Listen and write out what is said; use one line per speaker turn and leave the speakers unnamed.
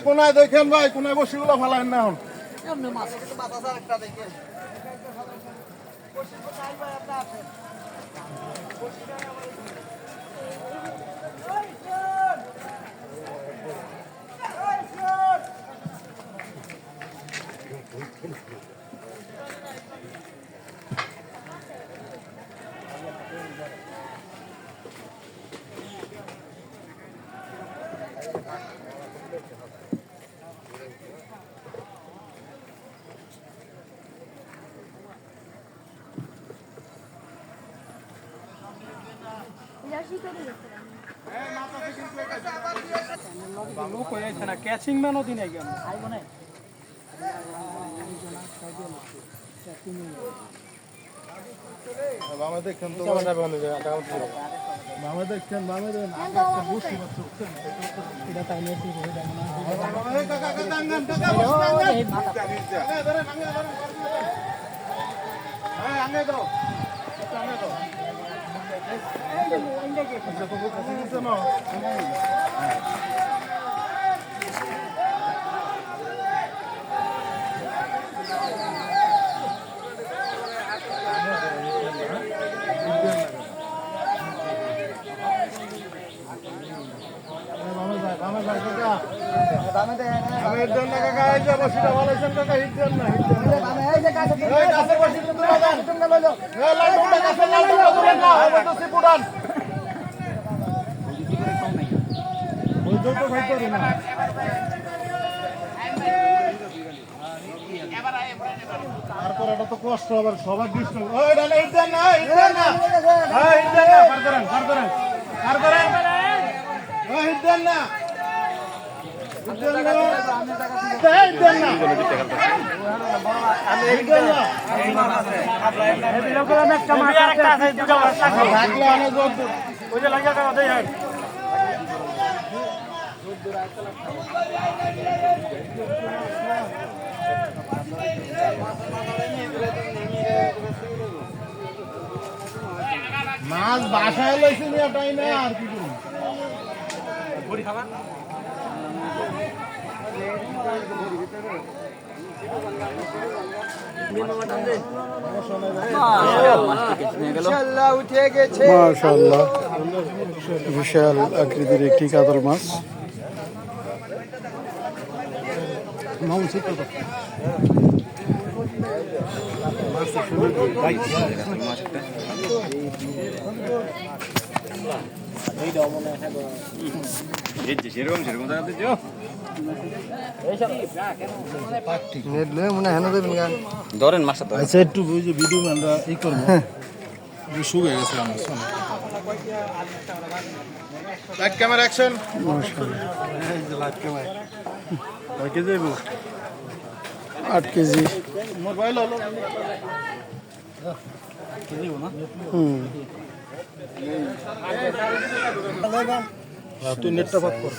কোনায় দেখেন ভাই, কোনায় বসিগুলো ফালাইন না এখন।
ক্যাচিং ম্যানও দিন আগে
বামে দেখছেন তো বামে দেখছেন বামে বুঝতে পারছেন এটা তাইলে ঠিক হয়ে যাবে না। তারপর এটা তো কষ্ট আবার সবার দৃষ্টি না মাছ বাসায় লইছি এটাই না আর কি করুন মাশাআল্লাহ বিশাল আকৃতির একটি কাতল মাছ।
ধরেন মাছটা ধরেন।
আচ্ছা একটু ভিডিও আমরা ই করবো শুকিয়ে গেছে লাইট ক্যামেরা অ্যাকশন। কয় কেজি 8 কেজি মোবাইল হলো তুই নেটটা পাক কর